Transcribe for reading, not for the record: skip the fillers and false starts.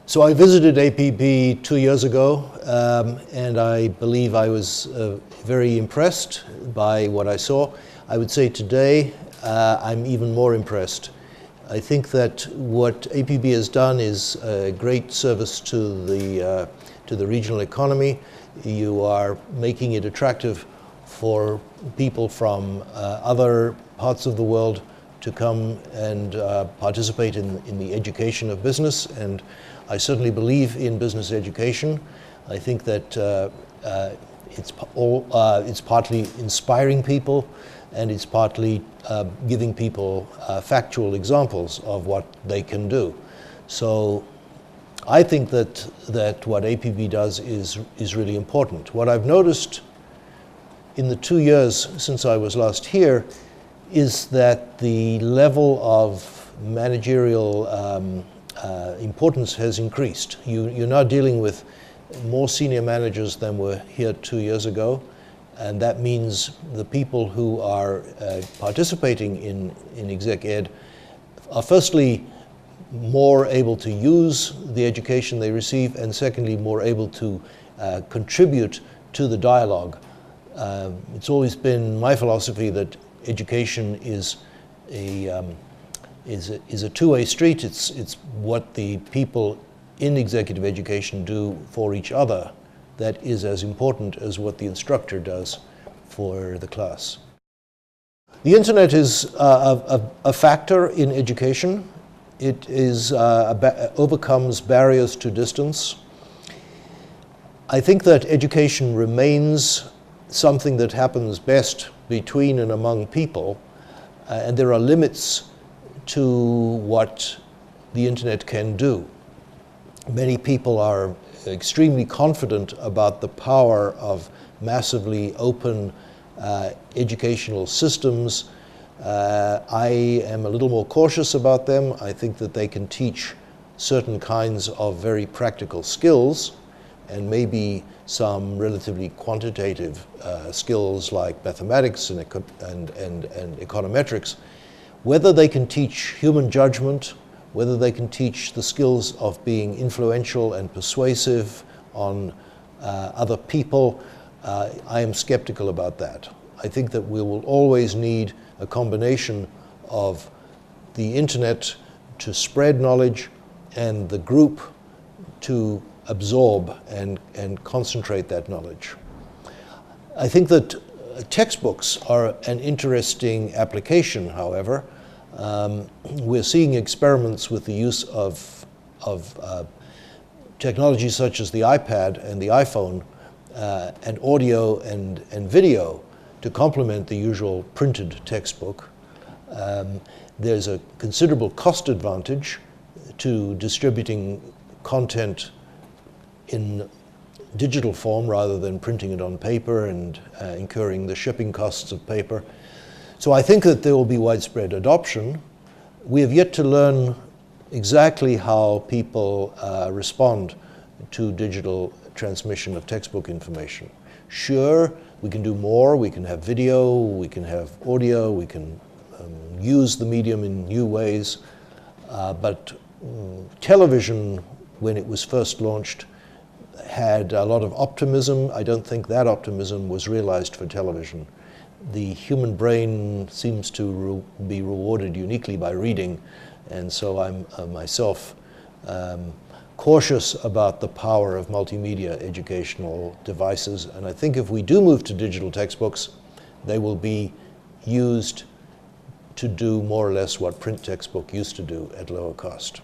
So I visited APB 2 years ago, and I believe I was very impressed by what I saw. I would say today I'm even more impressed. I think that what APB has done is a great service to the regional economy. You are making it attractive for people from other parts of the world to come and participate in the education of business, and I certainly believe in business education. I think that it's partly inspiring people, and it's partly giving people factual examples of what they can do. So I think that what APB does is really important. What I've noticed in the 2 years since I was last here is that the level of managerial importance has increased. You're now dealing with more senior managers than were here 2 years ago, and that means the people who are participating in exec ed are firstly more able to use the education they receive, and secondly more able to contribute to the dialogue. It's always been my philosophy that education is a two-way street. It's what the people in executive education do for each other that is as important as what the instructor does for the class. The internet is a factor in education. It overcomes barriers to distance. I think that education remains something that happens best between and among people, and there are limits to what the internet can do. Many people are extremely confident about the power of massively open educational systems. I am a little more cautious about them. I think that they can teach certain kinds of very practical skills, and maybe some relatively quantitative skills like mathematics and econometrics. Whether they can teach human judgment, whether they can teach the skills of being influential and persuasive on other people, I am skeptical about that. I think that we will always need a combination of the internet to spread knowledge and the group to absorb and concentrate that knowledge. I think that textbooks are an interesting application, however. We're seeing experiments with the use of technologies such as the iPad and the iPhone and audio and video to complement the usual printed textbook. There's a considerable cost advantage to distributing content in digital form rather than printing it on paper and incurring the shipping costs of paper. So I think that there will be widespread adoption. We have yet to learn exactly how people respond to digital transmission of textbook information. Sure, we can do more. We can have video, we can have audio, we can use the medium in new ways. But television, when it was first launched, had a lot of optimism. I don't think that optimism was realized for television. The human brain seems to be rewarded uniquely by reading, and so I'm myself cautious about the power of multimedia educational devices. And I think if we do move to digital textbooks, they will be used to do more or less what print textbook used to do at lower cost.